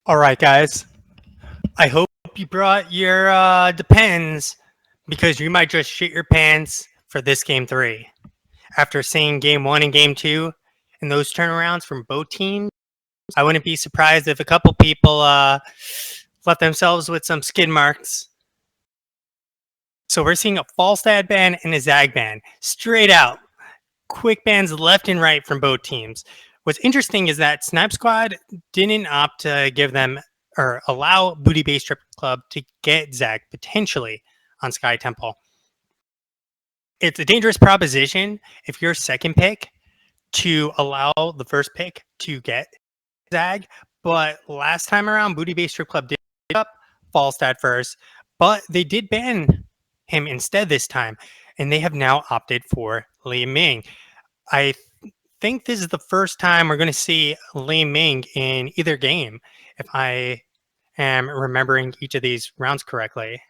All right, guys. I hope you brought your depends because you might just shit your pants for this game three. After seeing game one and game two and those turnarounds from both teams, I wouldn't be surprised if a couple people left themselves with some skid marks. So we're seeing a false ad ban and a zag ban straight out. Quick bans left and right from both teams. What's interesting is that Snipe Squad didn't opt to give them or allow Booty Bay Strip Club to get Zag potentially on Sky Temple. It's a dangerous proposition if you're second pick to allow the first pick to get Zag. But last time around, Booty Bay Strip Club did up Falstad first, but they did ban him instead this time, and they have now opted for Li Ming. I think this is the first time we're going to see Li Ming in either game, if I am remembering each of these rounds correctly.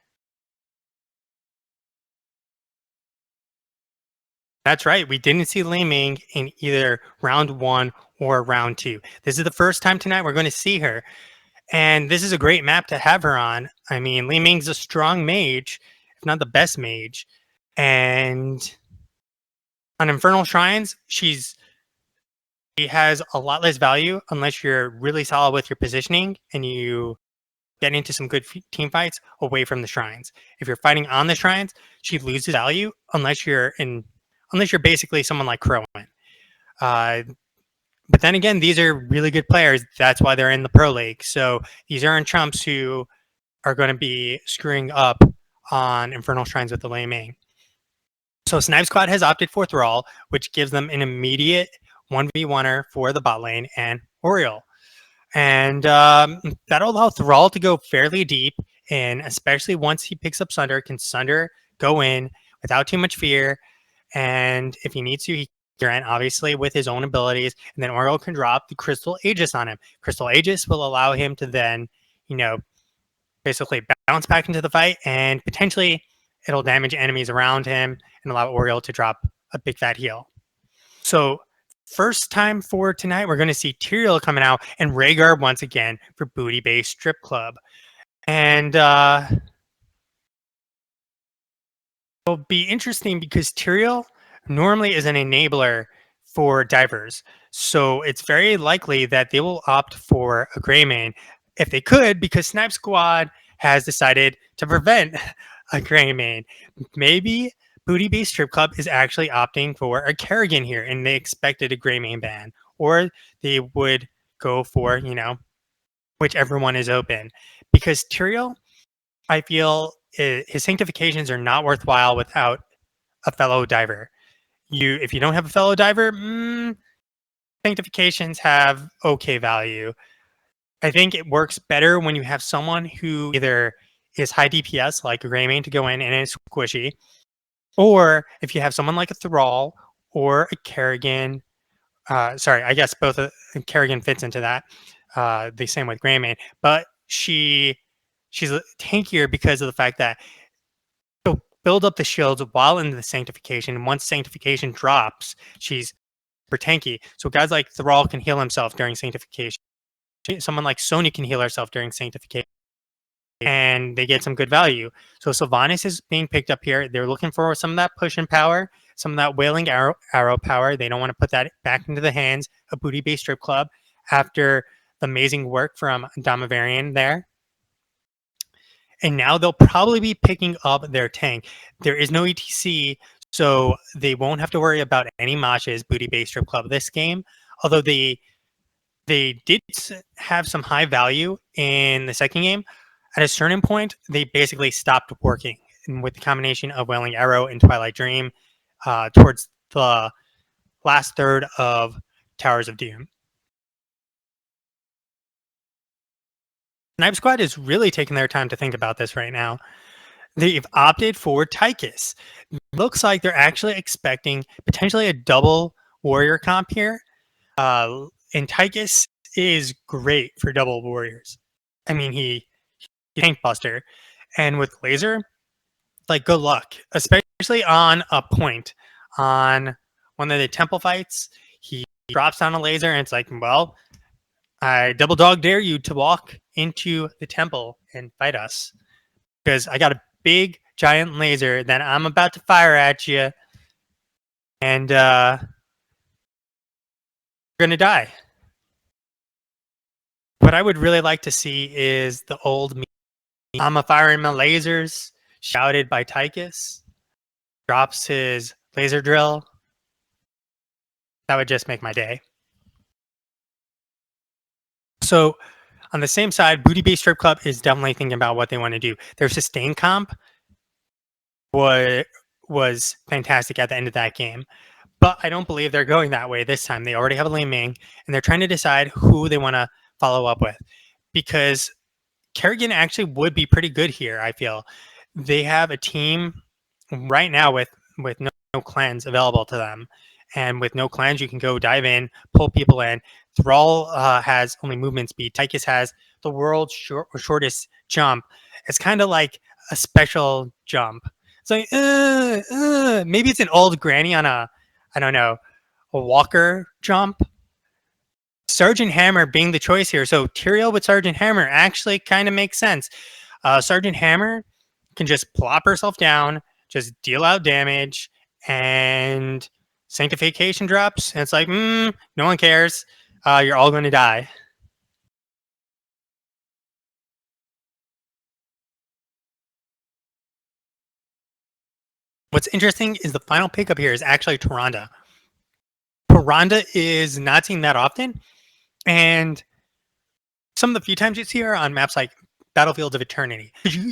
That's right. We didn't see Li Ming in either round one or round two. This is the first time tonight we're going to see her. And this is a great map to have her on. I mean, Li Ming's a strong mage, if not the best mage. And on Infernal Shrines, she has a lot less value unless you're really solid with your positioning and you get into some good team fights away from the shrines. If you're fighting on the shrines, she loses value unless you're basically someone like Crowan. But then again, these are really good players. That's why they're in the Pro League. So these aren't chumps who are going to be screwing up on Infernal Shrines with the Li Ming. So Snipe Squad has opted for Thrall, which gives them an immediate 1v1er for the bot lane and Oriole. And that'll allow Thrall to go fairly deep, and especially once he picks up Sunder, can Sunder go in without too much fear. And if he needs to, he can, obviously, with his own abilities. And then Oriole can drop the Crystal Aegis on him. Crystal Aegis will allow him to then, basically bounce back into the fight, and potentially it'll damage enemies around him and allow Oriole to drop a big fat heal. So first time for tonight, we're going to see Tyrael coming out and Rhaegar once again for Booty Bay Strip Club. And it'll be interesting because Tyrael normally is an enabler for divers. So it's very likely that they will opt for a Greymane if they could, because Snipe Squad has decided to prevent a Greymane. Maybe Booty Bay Strip Club is actually opting for a Kerrigan here, and they expected a Greymane ban, or they would go for, whichever one is open. Because Tyrael, I feel his sanctifications are not worthwhile without a fellow diver. If you don't have a fellow diver, sanctifications have okay value. I think it works better when you have someone who either is high DPS, like a Greymane, to go in and is squishy, or if you have someone like a Thrall or a Kerrigan. I guess both Kerrigan fits into that. The same with Greymane, but she's tankier because of the fact that she'll build up the shields while in the sanctification. And once sanctification drops, she's super tanky. So guys like Thrall can heal himself during sanctification. Someone like Sonya can heal herself during sanctification, and they get some good value. So Sylvanas is being picked up here. They're looking for some of that push and power, some of that wailing arrow power. They don't want to put that back into the hands of Booty Bay Strip Club after the amazing work from Damavarian there. And now they'll probably be picking up their tank. There is no ETC, so they won't have to worry about any moshes, Booty Bay Strip Club, this game. Although they did have some high value in the second game. At a certain point, they basically stopped working. And with the combination of Wailing Arrow and Twilight Dream towards the last third of Towers of Doom. Snipe Squad is really taking their time to think about this right now. They've opted for Tychus. Looks like they're actually expecting potentially a double warrior comp here. And Tychus is great for double warriors. I mean, he's tank buster. And with laser, like, good luck, especially on a point. On one of the temple fights, he drops down a laser, and it's like, well, I double dog dare you to walk into the temple and fight us. Because I got a big giant laser that I'm about to fire at you. And you're gonna die. What I would really like to see is the old me. I'm a firing my lasers, shouted by Tychus. Drops his laser drill. That would just make my day. So on the same side, Booty Bay Strip Club is definitely thinking about what they want to do. Their sustain comp was fantastic at the end of that game. But I don't believe they're going that way this time. They already have a Li Ming, and they're trying to decide who they want to follow up with. Because Kerrigan actually would be pretty good here, I feel. They have a team right now with no clans available to them. And with no clans, you can go dive in, pull people in. Thrall has only movement speed. Tychus has the world's shortest jump. It's kind of like a special jump. It's like, maybe it's an old granny on a, I don't know, a walker jump. Sergeant Hammer being the choice here. So Tyrael with Sergeant Hammer actually kind of makes sense. Sergeant Hammer can just plop herself down, just deal out damage, and Sanctification drops. And it's like, no one cares. You're all going to die. What's interesting is the final pickup here is actually Tyrande. Tyrande is not seen that often, and some of the few times you see her on maps like Battlefields of Eternity,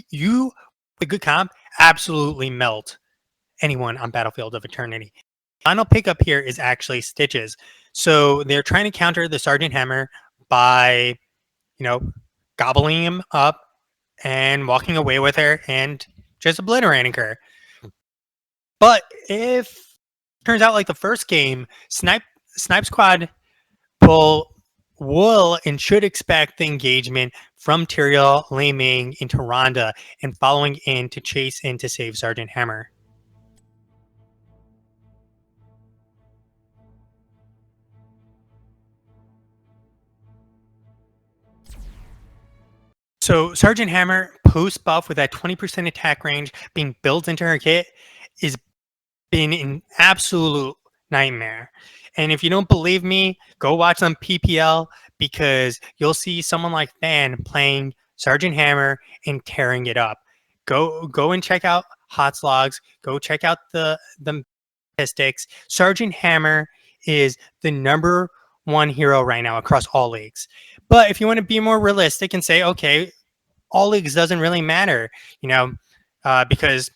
you a good comp, absolutely melt anyone on Battlefield of Eternity. Final pickup here is actually Stitches. So they're trying to counter the Sergeant Hammer by, gobbling him up and walking away with her and just obliterating her. But if it turns out like the first game, Snipe Squad will and should expect the engagement from Tyrael, Li Ming, and Tyrande, and following in to chase in to save Sergeant Hammer. So Sergeant Hammer post buff with that 20% attack range being built into her kit is been an absolute nightmare. And if you don't believe me, go watch some PPL because you'll see someone like Fan playing Sergeant Hammer and tearing it up. Go and check out HOTS logs. Go check out the statistics. Sergeant Hammer is the number one hero right now across all leagues. But if you want to be more realistic and say, okay, all leagues doesn't really matter, because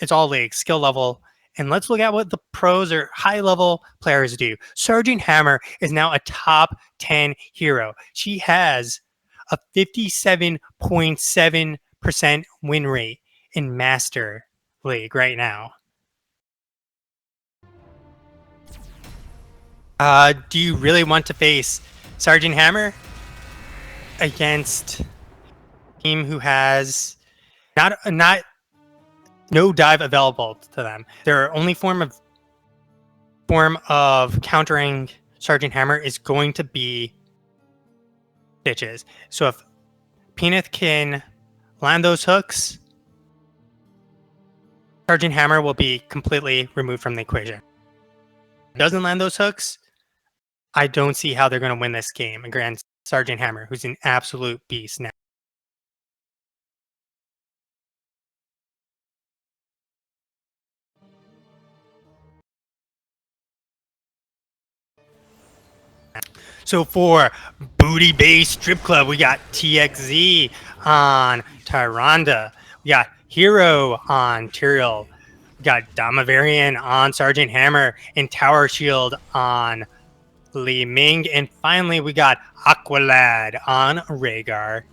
it's all leagues, skill level. And let's look at what the pros or high level players do. Sergeant Hammer is now a top 10 hero. She has a 57.7% win rate in Master League right now. Do you really want to face Sergeant Hammer against a team who has no dive available to them? Their only form of countering Sergeant Hammer is going to be Stitches. So if Peanut can land those hooks, Sergeant Hammer will be completely removed from the equation. If he doesn't land those hooks, I don't see how they're going to win this game against Sergeant Hammer, who's an absolute beast now. So for Booty Bay Strip Club, we got TXZ on Tyrande. We got Hero on Tyrael. We got Damavarian on Sergeant Hammer and Tower Shield on Li Ming. And finally, we got Aqualad on Rhaegar.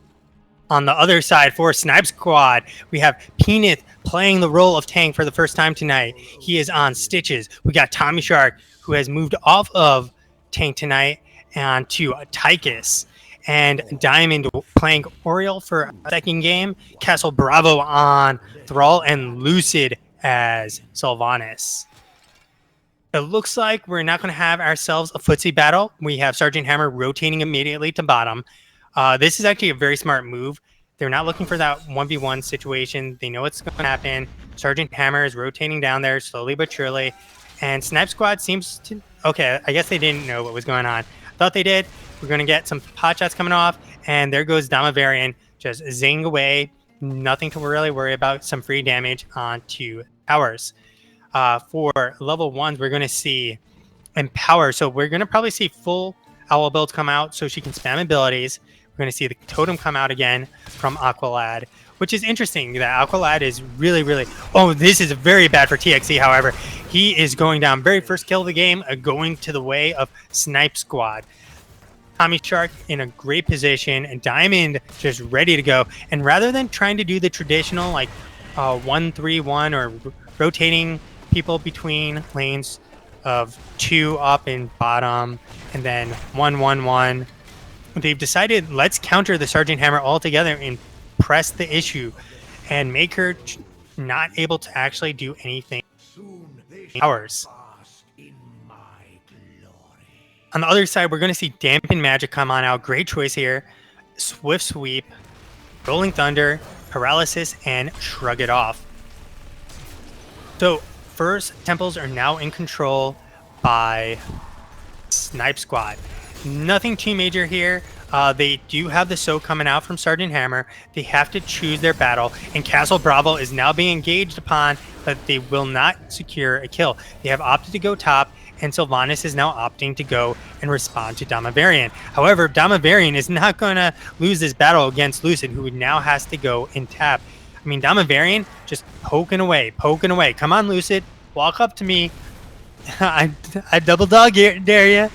On the other side, for Snipe Squad, we have Peanut playing the role of tank for the first time tonight. He is on Stitches. We got Tommy Shark, who has moved off of tank tonight and to Tychus. And Diamond playing Oriole for a second game. Castle Bravo on Thrall, and Lucid as Sylvanas. It looks like we're not going to have ourselves a footsie battle. We have Sergeant Hammer rotating immediately to bottom. This is actually a very smart move. They're not looking for that 1v1 situation. They know what's going to happen. Sergeant Hammer is rotating down there slowly but surely. And Snipe Squad seems to... Okay, I guess they didn't know what was going on. Thought they did. We're going to get some pot shots coming off. And there goes Damavarian just zing away. Nothing to really worry about. Some free damage onto towers. For level 1s, we're going to see Empower. So we're going to probably see full Owl builds come out so she can spam abilities. We're going to see the Totem come out again from Aqualad, which is interesting that Aqualad is really, really... Oh, this is very bad for TXC, however. He is going down. Very first kill of the game, going to the way of Snipe Squad. Tommy Shark in a great position, and Diamond just ready to go. And rather than trying to do the traditional, like, 1-3-1 or rotating people between lanes of 2 up and bottom, and then 1-1-1, they've decided, let's counter the Sergeant Hammer altogether and press the issue and make her not able to actually do anything. Hours. On the other side, we're going to see Dampen Magic come on out. Great choice here. Swift Sweep, Rolling Thunder, Paralysis, and Shrug It Off. So, first temples are now in control by Snipe Squad. Nothing too major here. They do have the soak coming out from Sergeant Hammer. They have to choose their battle, and Castle Bravo is now being engaged upon, but they will not secure a kill. They have opted to go top, and Sylvanas is now opting to go and respond to Damavarian. However, Damavarian is not going to lose this battle against Lucid, who now has to go and tap. I mean, Damavarian just poking away. Come on, Lucid. Walk up to me. I double dog dare you.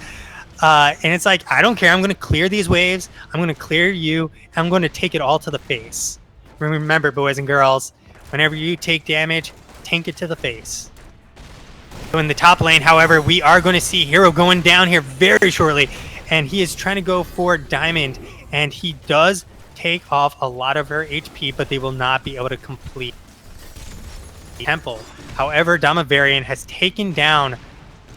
And it's like, I don't care. I'm going to clear these waves. I'm going to clear you. I'm going to take it all to the face. Remember, boys and girls, whenever you take damage, tank it to the face. So in the top lane, however, we are going to see Hero going down here very shortly. And he is trying to go for Diamond. And he does take off a lot of her HP, but they will not be able to complete the temple. However, Damavarian has taken down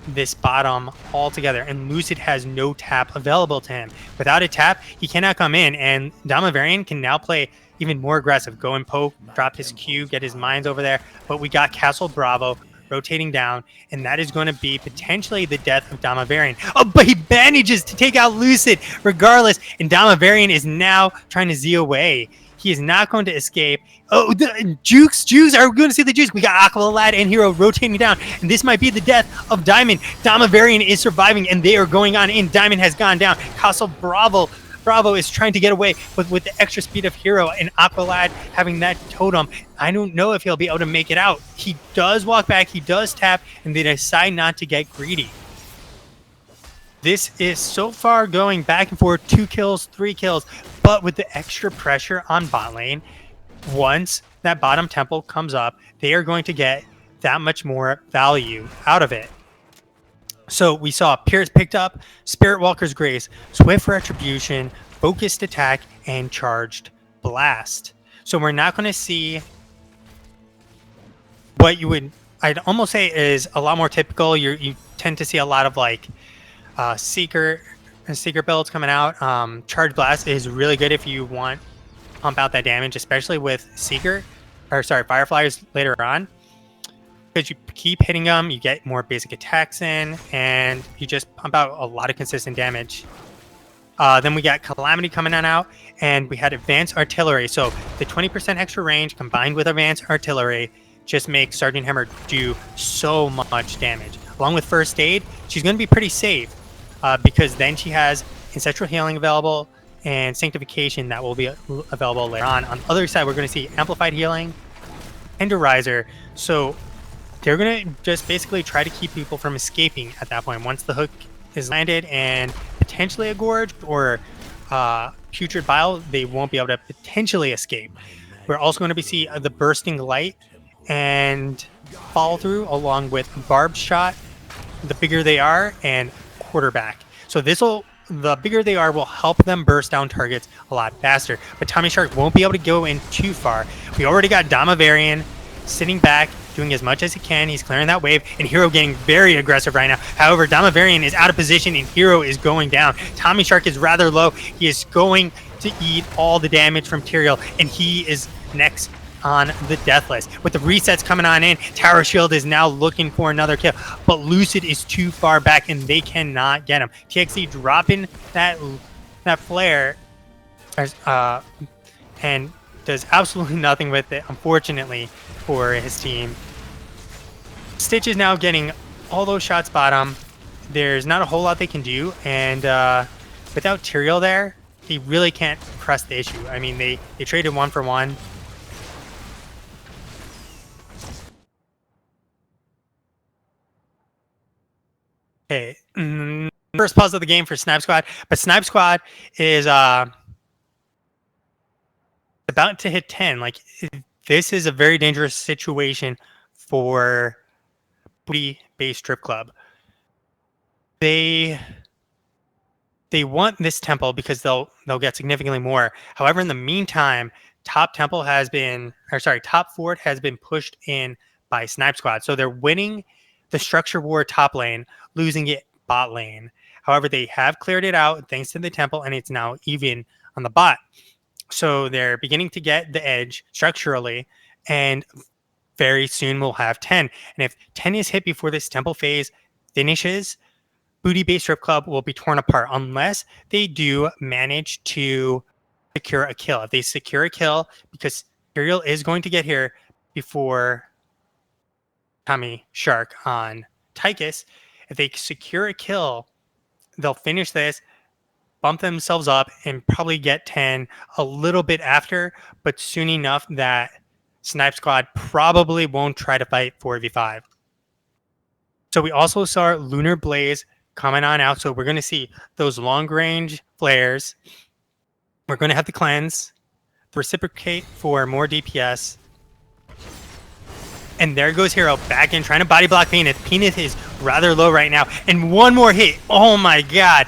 this bottom altogether, and Lucid has no tap available to him. Without a tap, he cannot come in, and Damavarian can now play even more aggressive. Go and poke, drop his Q, get his mines over there. But we got Castle Bravo rotating down, and that is going to be potentially the death of Damavarian. Oh, but he manages to take out Lucid regardless, and Damavarian is now trying to Z away. He is not going to escape. Oh, the Jukes are going to see the Jukes. We got Aqualad and Hero rotating down, and this might be the death of Diamond. Damavarian is surviving, and they are going on in. Diamond has gone down. Castle Bravo is trying to get away with the extra speed of Hero, and Aqualad having that totem. I don't know if he'll be able to make it out. He does walk back, he does tap, and they decide not to get greedy. This is so far going back and forth, 2 kills, 3 kills, but with the extra pressure on bot lane, once that bottom temple comes up, they are going to get that much more value out of it. So we saw Pierce picked up Spirit Walker's Grace, Swift Retribution, Focused Attack, and Charged Blast. So we're not going to see what you would, I'd almost say, is a lot more typical. You tend to see a lot of like Seeker builds coming out. Charged Blast is really good if you want to pump out that damage, especially with Fireflies later on. Because you keep hitting them, you get more basic attacks in, and you just pump out a lot of consistent damage. Then we got Calamity coming on out, and we had Advanced Artillery. So the 20% extra range combined with Advanced Artillery just makes Sergeant Hammer do so much damage. Along with First Aid, she's going to be pretty safe because then she has Ancestral Healing available and Sanctification that will be available later on. On the other side, we're going to see Amplified Healing and Riser. So they're going to just basically try to keep people from escaping at that point. Once the hook is landed and potentially a Gorge or Putrid Bile, they won't be able to potentially escape. We're also going to see the Bursting Light and Follow Through along with Barbed Shot, the bigger they are, and Quarterback. So the bigger they are will help them burst down targets a lot faster. But Tommy Shark won't be able to go in too far. We already got Damavarian sitting back, doing as much as he can. He's clearing that wave, and Hero getting very aggressive right now. However, Damaverian is out of position, and Hero is going down. Tommy Shark is rather low. He is going to eat all the damage from Tyrael, and he is next on the death list. With the resets coming on in, Tower Shield is now looking for another kill, but Lucid is too far back, and they cannot get him. TXC dropping that flare, and does absolutely nothing with it, unfortunately, for his team. Stitch is now getting all those shots bottom. There's not a whole lot they can do, and without Tyrael there, he really can't press the issue. I mean, they traded 1 for 1. Okay, first pause of the game for Snipe Squad, but Snipe Squad is about to hit 10. Like, this is a very dangerous situation for Booty Base Strip Club. They want this temple because they'll get significantly more. However, in the meantime, top fort has been pushed in by Snipe Squad. So they're winning the structure war top lane, losing it bot lane. However, they have cleared it out thanks to the temple, and it's now even on the bot. So they're beginning to get the edge structurally, and very soon we'll have 10. And if 10 is hit before this temple phase finishes, Booty Base Strip Club will be torn apart unless they do manage to secure a kill. If they secure a kill, because Tyrael is going to get here before Tommy Shark on Tychus, if they secure a kill, they'll finish this, bump themselves up, and probably get 10 a little bit after, but soon enough that Snipe Squad probably won't try to fight 4v5. So we also saw Lunar Blaze coming on out, so we're going to see those long-range flares. We're going to have the cleanse, reciprocate for more DPS. And there goes Hero back in, trying to body block Peanut. Peanut is rather low right now. And one more hit. Oh my god.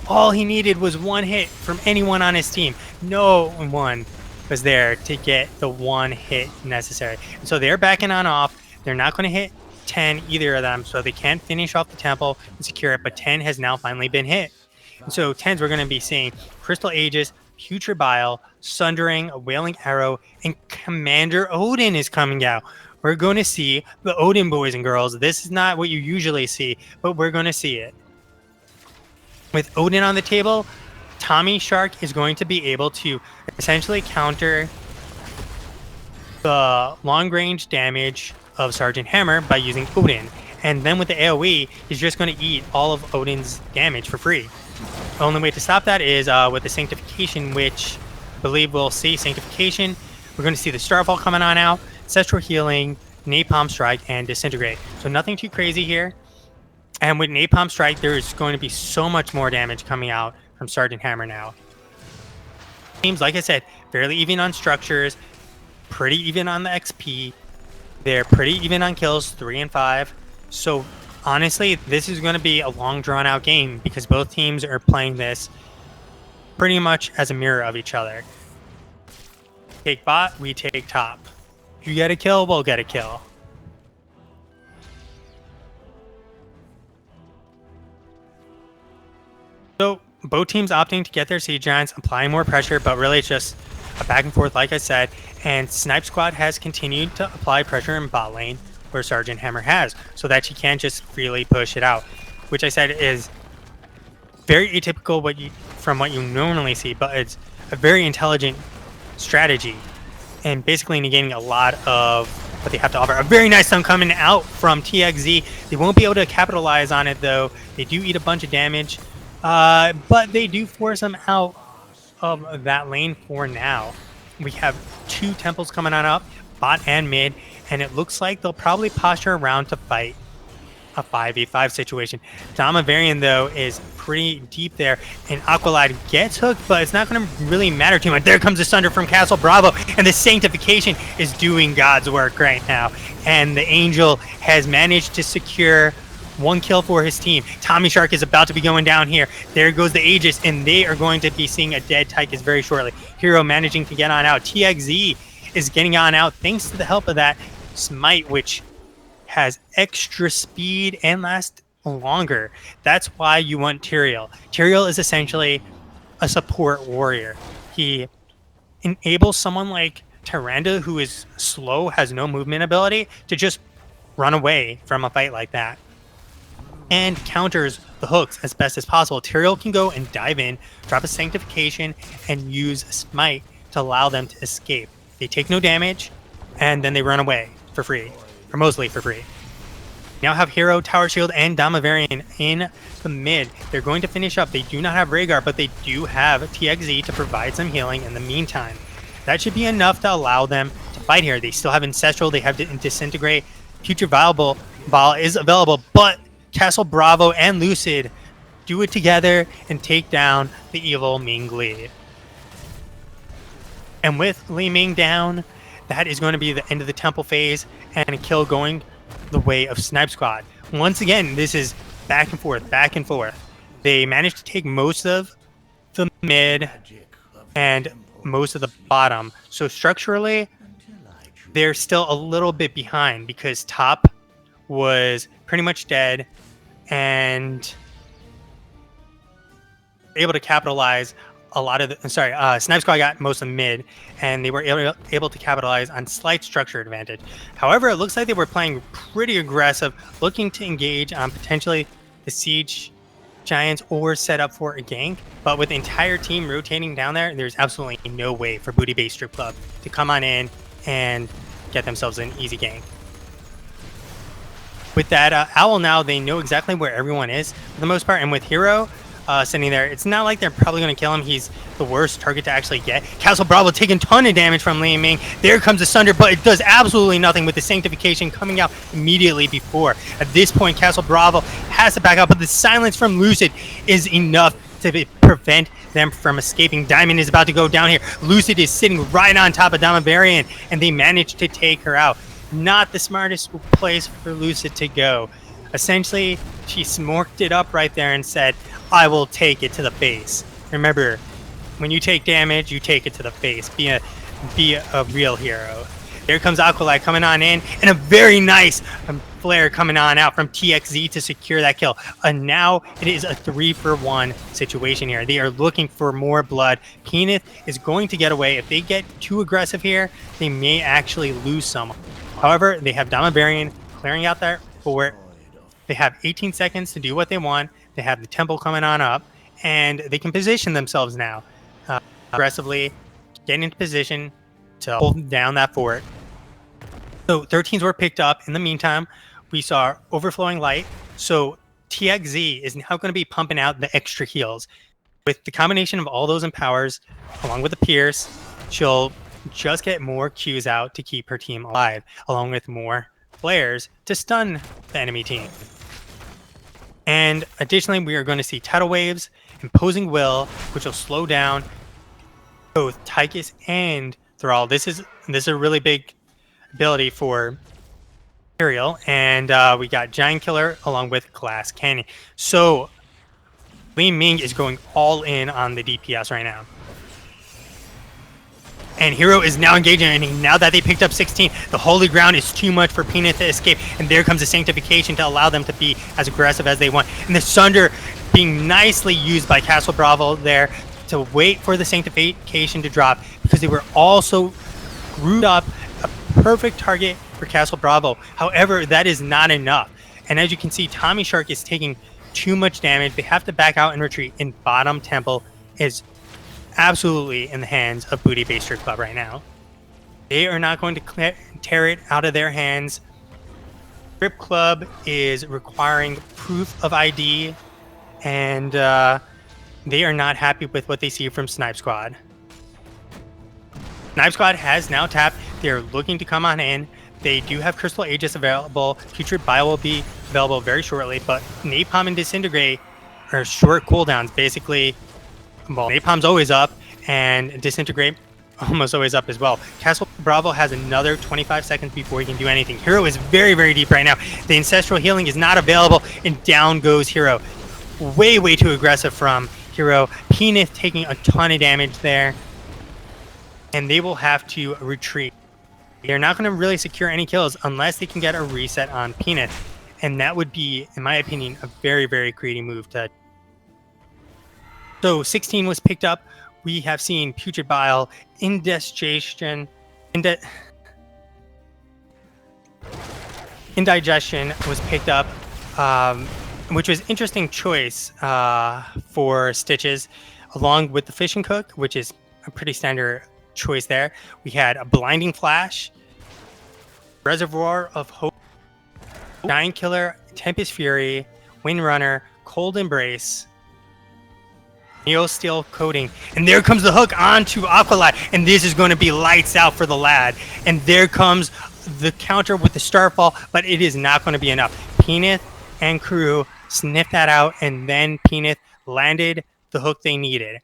All he needed was one hit from anyone on his team. No one was there to get the one hit necessary. And so they're backing on off. They're not going to hit 10, either of them, so they can't finish off the temple and secure it. But 10 has now finally been hit. And so 10s, we're going to be seeing Crystal Aegis, Putrid Bile, Sundering, a Wailing Arrow, and Commander Odin is coming out. We're going to see the Odin, boys and girls. This is not what you usually see, but we're going to see it. With Odin on the table, Tommy Shark is going to be able to essentially counter the long-range damage of Sergeant Hammer by using Odin. And then with the AoE, he's just going to eat all of Odin's damage for free. The only way to stop that is with the Sanctification, which I believe we'll see. Sanctification, we're going to see the Starfall coming on out, Ancestral Healing, Napalm Strike, and Disintegrate. So nothing too crazy here. And with Napalm Strike, there's going to be so much more damage coming out from Sergeant Hammer now. Teams, like I said, fairly even on structures, pretty even on the XP. They're pretty even on kills, 3 and 5. So honestly, this is going to be a long drawn out game because both teams are playing this pretty much as a mirror of each other. Take bot, we take top. If you get a kill, we'll get a kill. So both teams opting to get their Siege Giants, applying more pressure, but really it's just a back and forth, like I said. And Snipe Squad has continued to apply pressure in bot lane where Sergeant Hammer has, so that she can't just freely push it out, which I said is very atypical from what you normally see, but it's a very intelligent strategy and basically negating a lot of what they have to offer. A very nice stun coming out from TXZ. They won't be able to capitalize on it though. They do eat a bunch of damage, but they do force them out of that lane for now. We have 2 temples coming on up, bot and mid, and it looks like they'll probably posture around to fight a 5v5 situation. Damaverian, though, is pretty deep there, and Aqualad gets hooked, but it's not going to really matter too much. There comes the Sunder from Castle Bravo, and the Sanctification is doing God's work right now. And the Angel has managed to secure 1 kill for his team. Tommy Shark is about to be going down here. There goes the Aegis, and they are going to be seeing a dead Tychus very shortly. Hero managing to get on out. TXZ is getting on out thanks to the help of that Smite, which has extra speed and lasts longer. That's why you want Tyrael. Tyrael is essentially a support warrior. He enables someone like Tyrande, who is slow, has no movement ability, to just run away from a fight like that, and counters the hooks as best as possible. Tyrael can go and dive in, drop a Sanctification, and use Smite to allow them to escape. They take no damage, and then they run away for free, or mostly for free. Now have Hero, Tower Shield, and Damaverian in the mid. They're going to finish up. They do not have Rhaegar, but they do have TXZ to provide some healing in the meantime. That should be enough to allow them to fight here. They still have Ancestral, they have Disintegrate. Future Viable Ball is available, but Castle Bravo and Lucid do it together and take down the evil Ming Li. And with Li Ming down, that is going to be the end of the temple phase and a kill going the way of Snipe Squad. Once again, this is back and forth, back and forth. They managed to take most of the mid and most of the bottom. So structurally, they're still a little bit behind because top was pretty much dead and able to capitalize a lot of the, Snipe Squad got most of the mid, and they were able to capitalize on slight structure advantage. However, it looks like they were playing pretty aggressive, looking to engage on potentially the Siege Giants or set up for a gank. But with the entire team rotating down there, there's absolutely no way for Booty Bay Strip Club to come on in and get themselves an easy gank. With that Owl now, they know exactly where everyone is for the most part, and with Hero sitting there, it's not like they're probably going to kill him. He's the worst target to actually get. Castle Bravo taking a ton of damage from Li Ming. There comes the Sunder, but it does absolutely nothing with the Sanctification coming out immediately before. At this point, Castle Bravo has to back up, but the silence from Lucid is enough to prevent them from escaping. Diamond is about to go down here. Lucid is sitting right on top of Damaverian, and they managed to take her out. Not the smartest place for Lucid to go. Essentially, she smorked it up right there and said, I will take it to the face. Remember, when you take damage, you take it to the face. Be a real hero. There comes Aqualight coming on in, and a very nice flare coming on out from TXZ to secure that kill. And now it is a 3-for-1 situation here. They are looking for more blood. Penith is going to get away. If they get too aggressive here, they may actually lose someone. However, they have Damaverian clearing out that fort. They have 18 seconds to do what they want. They have the temple coming on up, and they can position themselves now aggressively, getting into position to hold down that fort. So 13s were picked up. In the meantime, we saw Overflowing Light. So TXZ is now going to be pumping out the extra heals. With the combination of all those empowers, along with the Pierce, she'll just get more Qs out to keep her team alive, along with more flares to stun the enemy team. And additionally, we are going to see Tidal Waves, Imposing Will, which will slow down both Tychus and Thrall. This is a really big ability for Imperial, and we got Giant Killer along with Glass Cannon. So Li Ming is going all in on the DPS right now. And Hero is now engaging, and now that they picked up 16, the Holy Ground is too much for Peanut to escape, and there comes the Sanctification to allow them to be as aggressive as they want. And the Sunder being nicely used by Castle Bravo there to wait for the Sanctification to drop, because they were also grouped up, a perfect target for Castle Bravo. However, that is not enough. And as you can see, Tommy Shark is taking too much damage. They have to back out and retreat, and bottom temple is absolutely in the hands of Booty Bay Strip Club right now. They are not going to tear it out of their hands. Strip Club is requiring proof of ID, and they are not happy with what they see from Snipe Squad. Snipe Squad has now tapped. They're looking to come on in. They do have Crystal Aegis available. Future Bio will be available very shortly, but Napalm and Disintegrate are short cooldowns. Basically, well, Napalm's always up, and Disintegrate almost always up as well. Castle Bravo has another 25 seconds before he can do anything. Hero is very, very deep right now. The Ancestral Healing is not available, and down goes Hero. Way, way too aggressive from Hero. Penith taking a ton of damage there, and they will have to retreat. They're not going to really secure any kills unless they can get a reset on Peanut. And that would be, in my opinion, a very, very greedy move to. So 16 was picked up. We have seen Putrid Bile, Indigestion, Indigestion was picked up, which was interesting choice for Stitches, along with the Fish and Cook, which is a pretty standard choice there. We had a Blinding Flash, Reservoir of Hope, Giant Killer, Tempest Fury, Windrunner, Cold Embrace, Neo Steel Coating, and there comes the hook onto Aqualad, and this is going to be lights out for the lad. And there comes the counter with the Starfall, but it is not going to be enough. Peanut and crew sniffed that out, and then Peanut landed the hook they needed.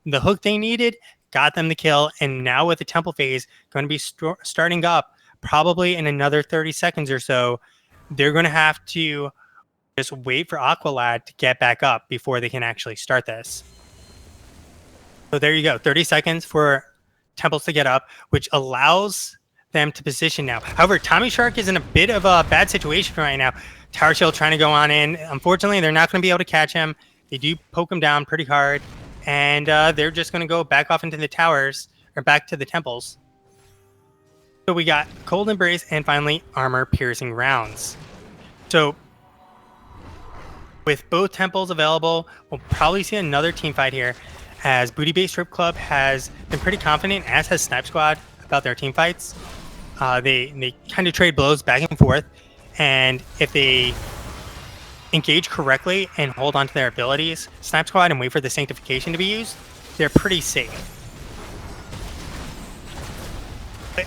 The hook they needed got them the kill, and now with the Temple phase going to be starting up probably in another 30 seconds or so, they're going to have to just wait for Aqualad to get back up before they can actually start this. So there you go, 30 seconds for Temples to get up, which allows them to position now. However, Tommy Shark is in a bit of a bad situation right now. Tower Shield trying to go on in. Unfortunately, they're not going to be able to catch him. They do poke him down pretty hard, and they're just going to go back off into the towers, or back to the temples. So we got Cold Embrace and finally armor-piercing rounds. So with both temples available, we'll probably see another team fight here, as Booty Bay Strip Club has been pretty confident, as has Snipe Squad, about their team fights. They kind of trade blows back and forth, and if they engage correctly and hold on to their abilities, Snipe Squad, and wait for the Sanctification to be used, they're pretty safe.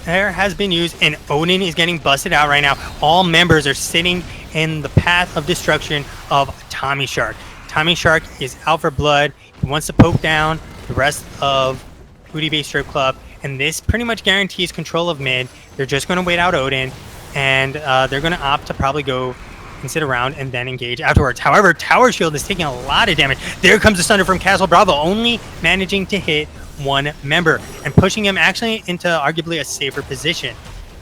There has been used, and Odin is getting busted out right now. All members are sitting in the path of destruction of Tommy Shark. Tommy Shark is out for blood. He wants to poke down the rest of Booty Bay Strip Club, and this pretty much guarantees control of mid. They're just going to wait out Odin, and they're going to opt to probably go and sit around and then engage afterwards. However, Tower Shield is taking a lot of damage. There comes the Thunder from Castle Bravo, only managing to hit one member and pushing him actually into arguably a safer position.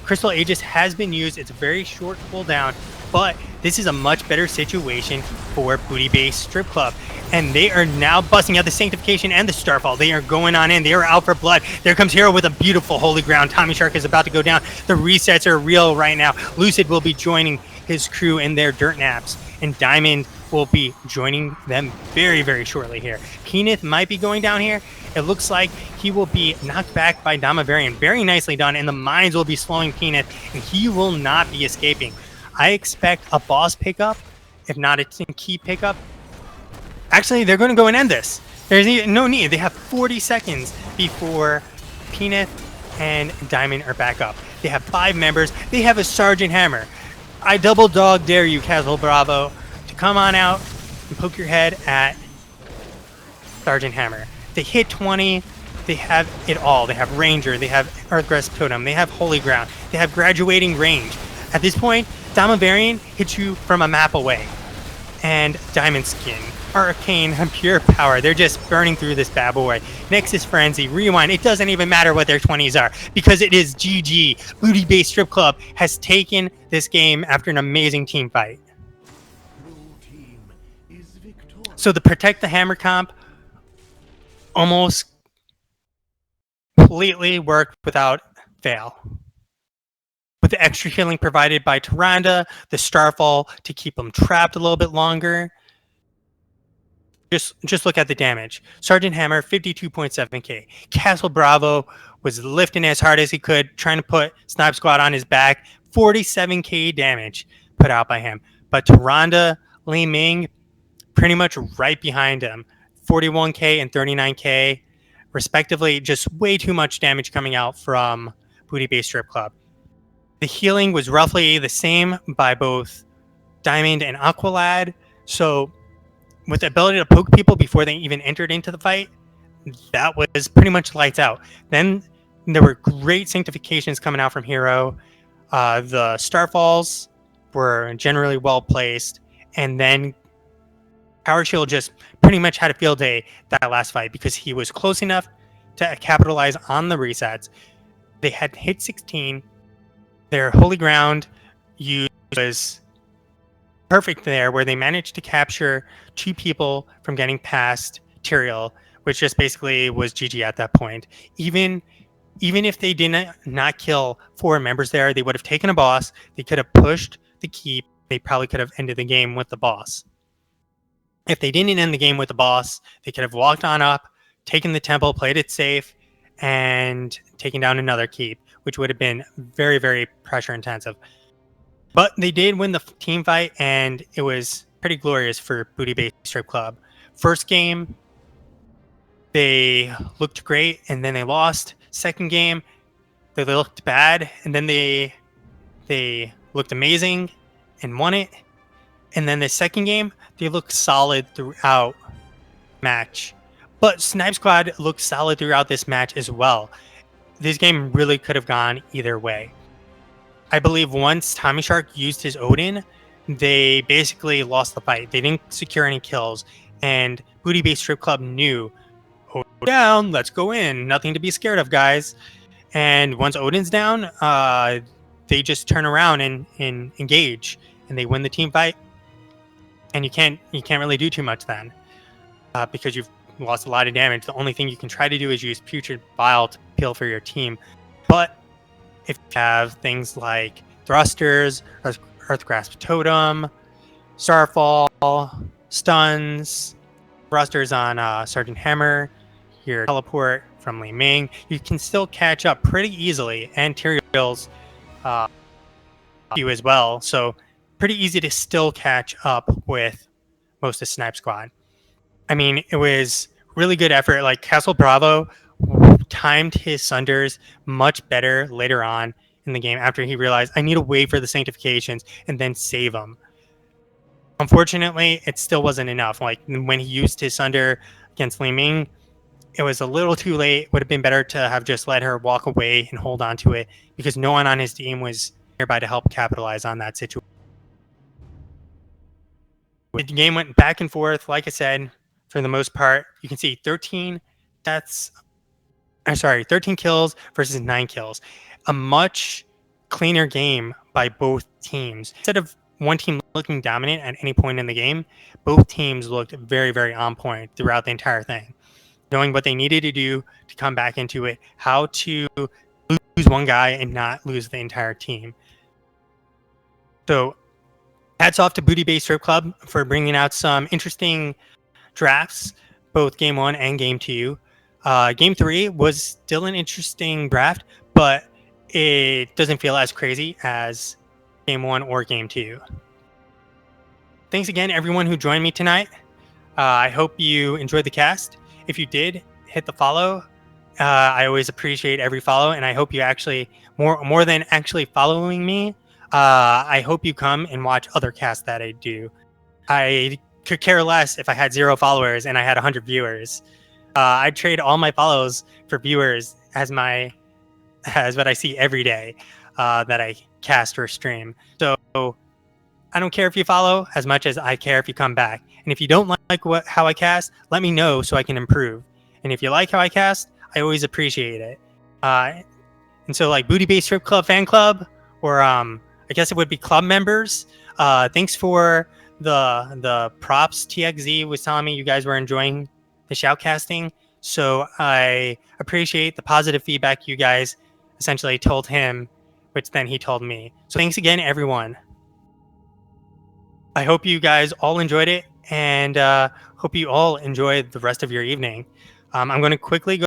Crystal Aegis has been used. It's a very short cooldown, but this is a much better situation for Booty Bay Strip Club. And they are now busting out the Sanctification and the Starfall. They are going on in. They are out for blood. There comes Hero with a beautiful Holy Ground. Tommy Shark is about to go down. The resets are real right now. Lucid will be joining his crew in their dirt naps, and Diamond will be joining them very, very shortly here. Peanut might be going down here. It looks like he will be knocked back by Damavarian. Very nicely done, and the mines will be slowing Peanut, and he will not be escaping. I expect a boss pickup, if not a key pickup. Actually, they're going to go and end this. There's no need. They have 40 seconds before Peanut and Diamond are back up. They have 5 members. They have a Sergeant Hammer. I double dog dare you, Castle Bravo, to come on out and poke your head at Sergeant Hammer. They hit 20. They have it all. They have Ranger. They have Earthgrasp Totem. They have Holy Ground. They have graduating range. At this point, Damavarian hits you from a map away. And Diamond Skin, Arcane, and Pure Power. They're just burning through this bad boy. Nexus Frenzy, Rewind. It doesn't even matter what their 20s are, because it is GG. Booty Bay Strip Club has taken this game after an amazing team fight. So the Protect the Hammer comp almost completely worked without fail. With the extra healing provided by Tyrande, the Starfall to keep them trapped a little bit longer. Just look at the damage. Sergeant Hammer, 52.7k. Castle Bravo was lifting as hard as he could, trying to put Snipe Squad on his back. 47k damage put out by him. But Tyrande, Li Ming, pretty much right behind him. 41k and 39k, respectively. Just way too much damage coming out from Booty Bay Strip Club. The healing was roughly the same by both Diamond and Aqualad. So with the ability to poke people before they even entered into the fight, that was pretty much lights out. Then there were great sanctifications coming out from Hero. The Starfalls were generally well placed. And then Tower Shield just pretty much had a field day that last fight, because he was close enough to capitalize on the resets. They had hit 16. Their holy ground use was perfect there, where they managed to capture 2 people from getting past Tyrael, which just basically was GG at that point. Even if they did not kill 4 members there, they would have taken a boss. They could have pushed the keep. They probably could have ended the game with the boss. If they didn't end the game with the boss, they could have walked on up, taken the temple, played it safe, and taken down another keep, which would have been very, very pressure intensive. But they did win the team fight, and it was pretty glorious for Booty Bay Strip Club. First game, they looked great, and then they lost. Second game, they looked bad, and then they looked amazing and won it. And then the second game, they looked solid throughout match. But Snipe Squad looked solid throughout this match as well. This game really could have gone either way. I believe once Tommy Shark used his Odin, they basically lost the fight. They didn't secure any kills, and Booty Bay Strip Club knew, Odin down, let's go in. Nothing to be scared of, guys. And once Odin's down, they just turn around and engage, and they win the team fight. And you can't really do too much then, because you've lost a lot of damage. The only thing you can try to do is use Putrid Bile to peel for your team. But if you have things like Thrusters, Earthgrasp Totem, Starfall, Stuns, Thrusters on Sergeant Hammer, your Teleport from Li Ming, you can still catch up pretty easily, and Tyrael's you as well. So pretty easy to still catch up with most of Snipe Squad. I mean, it was really good effort. Like Castle Bravo timed his Sunders much better later on in the game after he realized I need to wait for the Sanctifications and then save them. Unfortunately, it still wasn't enough. Like when he used his Sunder against Li Ming, it was a little too late. Would have been better to have just let her walk away and hold on to it, because no one on his team was nearby to help capitalize on that situation. The game went back and forth, like I said, for the most part. You can see 13 kills versus 9 kills. A much cleaner game by both teams. Instead of one team looking dominant at any point in the game, both teams looked very, very on point throughout the entire thing. Knowing what they needed to do to come back into it, how to lose one guy and not lose the entire team. So hats off to Booty Bay Strip Club for bringing out some interesting drafts, both game 1 and game 2. Game 3 was still an interesting draft, but it doesn't feel as crazy as game 1 or game 2. Thanks again, everyone who joined me tonight. I hope you enjoyed the cast. If you did, hit the follow. I always appreciate every follow, and I hope you actually, more than actually following me, I hope you come and watch other casts that I do. I could care less if I had 0 followers and I had 100 viewers. I'd trade all my follows for viewers as what I see every day that I cast or stream. So I don't care if you follow as much as I care if you come back. And if you don't like how I cast, let me know so I can improve. And if you like how I cast, I always appreciate it. And so like Booty Bay Strip Club fan club, or I guess it would be club members. Thanks for the props. TXZ was telling me you guys were enjoying the shoutcasting. So I appreciate the positive feedback you guys essentially told him, which then he told me. So thanks again, everyone. I hope you guys all enjoyed it, and hope you all enjoy the rest of your evening. I'm going to quickly go